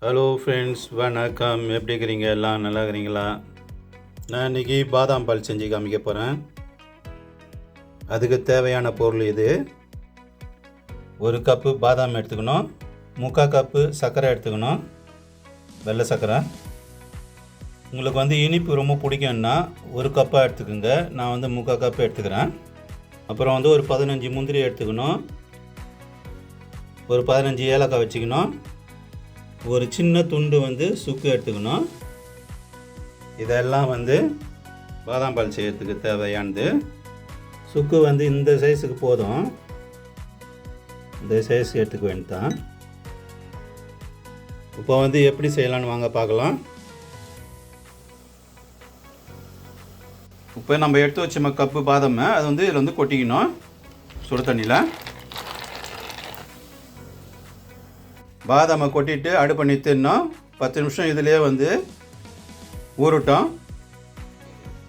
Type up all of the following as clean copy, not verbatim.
Hello friends, வணக்கம். எப்படி இருக்கிறீங்க? எல்லாம் நல்லா இருக்கிறீங்களா? நான் இன்றைக்கி பாதாம் பால் செஞ்சு காமிக்க போகிறேன். அதுக்கு தேவையான பொருள் இது. 1 கப்பு பாதாம் எடுத்துக்கணும், 3/4 கப்பு சர்க்கரை எடுத்துக்கணும், வெள்ளை சர்க்கரை. உங்களுக்கு இனிப்பு ரொம்ப பிடிக்கும்னா 1 கப்பாக எடுத்துக்கோங்க. நான் 3/4 கப்பு எடுத்துக்கிறேன். அப்புறம் ஒரு 15 முந்திரி எடுத்துக்கணும், ஒரு 15 ஏலக்காய் வச்சுக்கணும், ஒரு சின்ன துண்டு சுக்கு எடுத்துக்கணும். இதெல்லாம் பாதாம் பால் செய்யறதுக்கு தேவையானது. சுக்கு இந்த சைஸுக்கு போதும். இந்த சைஸ் எடுத்துக்க வேண்டியதான். இப்போ எப்படி செய்யலான்னு வாங்க பார்க்கலாம். இப்போ நம்ம எடுத்து வச்ச கப்பு பாதாமை அது இதில் கொட்டிக்கணும் சுடு தண்ணியில். பாதாமை கொட்டிட்டு அடுப்பை நிறுத்திடணும். 10 நிமிஷம் இதிலே ஊறட்டும்.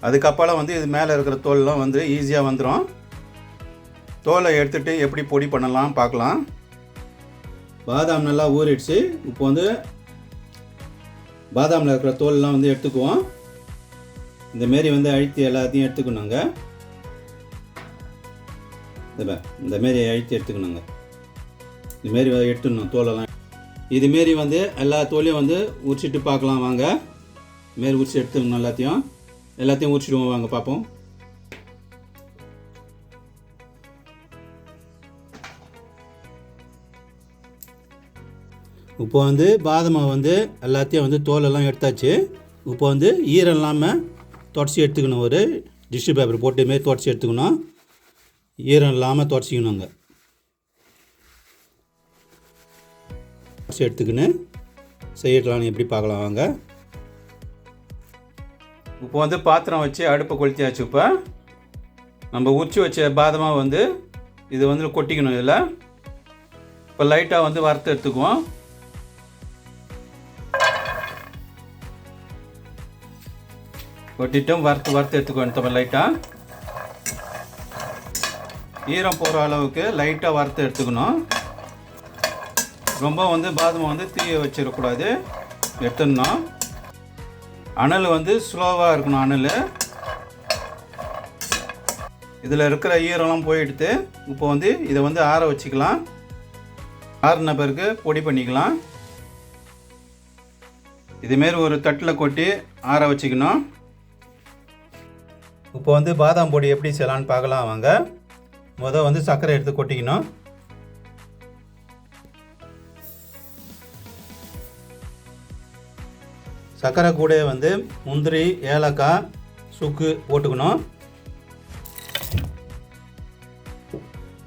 அதுக்கப்புறம் இது மேலே இருக்கிற தோல்லாம் ஈஸியாக வந்துடும். தோலை எடுத்துகிட்டு எப்படி பொடி பண்ணலாம் பார்க்கலாம். பாதாம் நல்லா ஊறிடுச்சு. இப்போ பாதாமில் இருக்கிற தோல்லாம் எடுத்துக்குவோம். இந்தமாரி அழுத்தி எல்லாத்தையும் எடுத்துக்கணுங்க. இந்தமாரி அழுத்தி எடுத்துக்கணுங்க. இதுமாரி எடுத்துடணும் தோலெல்லாம். இதுமாரி எல்லா தோலையும் உரிச்சிட்டு பார்க்கலாம் வாங்க. இதுமாரி உரிச்சு எடுத்துக்கணும். எல்லாத்தையும் உரிச்சிடுவோம் வாங்க பார்ப்போம். இப்போ பாதாமை எல்லாத்தையும் தோலெல்லாம் எடுத்தாச்சு. இப்போ ஈரம் இல்லாமல் தொடச்சி எடுத்துக்கணும். ஒரு டிஷ்யூ பேப்பர் போட்டு இதுமாரி தொடச்சி எடுத்துக்கணும். ஈரம் இல்லாமல் தொடச்சிக்கணுங்க. எடுத்துக்கின்னு செய்யலான்னு எப்படி பார்க்கலாம் வாங்க. இப்போ பாத்திரம் வச்சு அடுப்பை கொளுத்தியாச்சு. இப்போ நம்ம உரிச்சு வச்ச பாதமாக இது கொட்டிக்கணும். இதில் இப்போ லைட்டாக வறுத்து எடுத்துக்குவோம். கொட்டிட்டும் வறுத்து எடுத்துக்குவோம். லைட்டாக ஈரம் போகிற அளவுக்கு லைட்டாக வறுத்து எடுத்துக்கணும். ரொம்ப பாதாமை தீய வச்சிடக்கூடாது. எடுத்துடணும். அனல் ஸ்லோவாக இருக்கணும். அனல் இதில் இருக்கிற ஈரம்லாம் போயிடுத்து. இப்போ இதை ஆற வச்சுக்கலாம். ஆறின பிறகு பொடி பண்ணிக்கலாம். இதுமாரி ஒரு தட்டில் கொட்டி ஆற வச்சுக்கணும். இப்போ பாதாம் பொடி எப்படி செய்யலான்னு பார்க்கலாம் வாங்க. முதல் சர்க்கரை எடுத்து கொட்டிக்கணும். சர்க்கரை கூட முந்திரி, ஏலக்காய், சுக்கு போட்டுக்கணும்.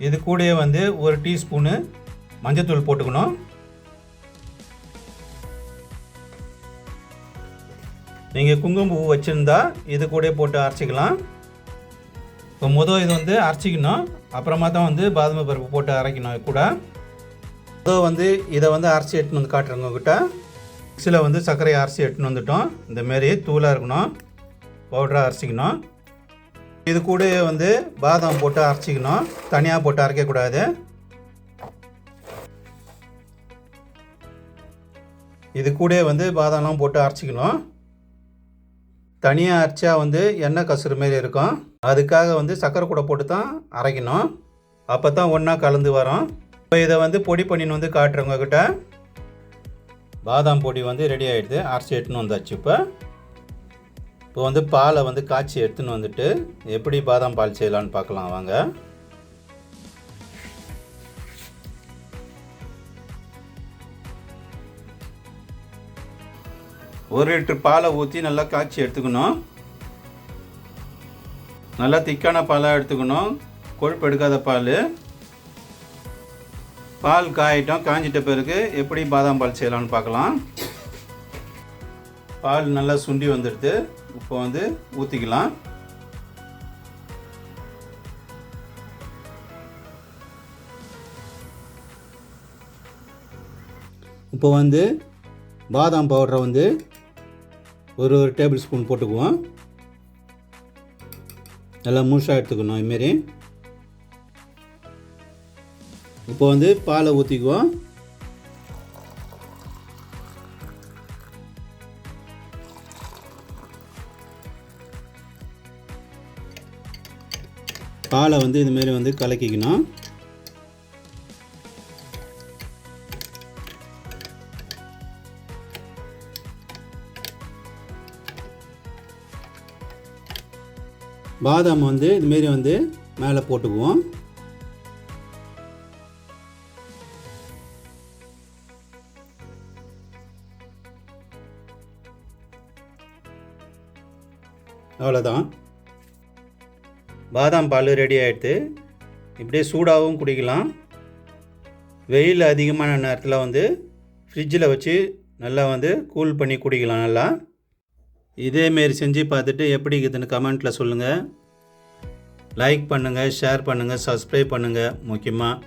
இது கூட 1 டீஸ்பூனு மஞ்சத்தூள் போட்டுக்கணும். நீங்கள் குங்குமப்பூ வச்சுருந்தா இது கூட போட்டு அரைச்சிக்கலாம். இப்போ முதல் இது அரைச்சிக்கணும். அப்புறமா தான் பாதாம் பருப்பு போட்டு அரைக்கணும். கூட முதல் இதை அரைச்சி எடுத்துன்னு காட்டுறவங்க கிட்ட. மிக்ஸியில் சர்க்கரையை அரைச்சி எடுத்துன்னு வந்துட்டோம். இந்தமாரி தூளாக இருக்கணும். பவுடராக அரைச்சிக்கணும். இது கூட பாதாம் போட்டு அரைச்சிக்கணும். தனியாக போட்டு அரைக்கக்கூடாது. இது கூட பாதாம்லாம் போட்டு அரைச்சிக்கணும். தனியாக அரைச்சா எண்ணெய் கசுறு மாரி இருக்கும். அதுக்காக சர்க்கரை கூட போட்டு தான் அரைக்கணும். அப்போ தான் ஒன்றா கலந்து வரும். இப்போ இதை பொடி பண்ணின்னு காட்டுறவங்க கிட்ட. பாதாம் பொடி ரெடி ஆகிடுது. அரைச்சி எடுத்துன்னு வந்தாச்சு. இப்போ பாலை காய்ச்சி எடுத்துன்னு வந்துட்டு எப்படி பாதாம் பால் செய்யலான்னு பார்க்கலாம் வாங்க. ஒரு லிட்டர் பாலை ஊற்றி நல்லா காய்ச்சி எடுத்துக்கணும். நல்லா திக்கான பாலாக எடுத்துக்கணும். கொழுப்பு எடுக்காத பால். பால் காயிட்டோம். காய்ஞ்சிட்ட பிறகு எப்படி பாதாம் பால் செய்யலான்னு பார்க்கலாம். பால் நல்லா சுண்டி வந்துடுது. இப்போ ஊற்றிக்கலாம். இப்போ பாதாம் பவுடரை ஒரு டேபிள் ஸ்பூன் போட்டுக்குவோம். நல்லா முழுசாக எடுத்துக்கணும். இதுமாரி இப்போ பாலை ஊற்றிக்குவோம். பாலை வந்து இதுமாரி வந்து கலக்கிக்கணும். பாதாம் வந்து இதுமாரி வந்து மேலே போட்டுக்குவோம். அவ்வளோதான், பாதாம் பால் ரெடி ஆகிடுது. இப்படியே சூடாகவும் குடிக்கலாம். வெயில் அதிகமான நேரத்தில் வந்து ஃப்ரிட்ஜில் வச்சு நல்லா வந்து கூல் பண்ணி குடிக்கலாம். நல்லா இதேமாரி செஞ்சு பார்த்துட்டு எப்படி இருக்குதுன்னு கமெண்ட்டில் சொல்லுங்கள். லைக் பண்ணுங்கள், ஷேர் பண்ணுங்கள், சப்ஸ்கிரைப் பண்ணுங்கள். முக்கியமாக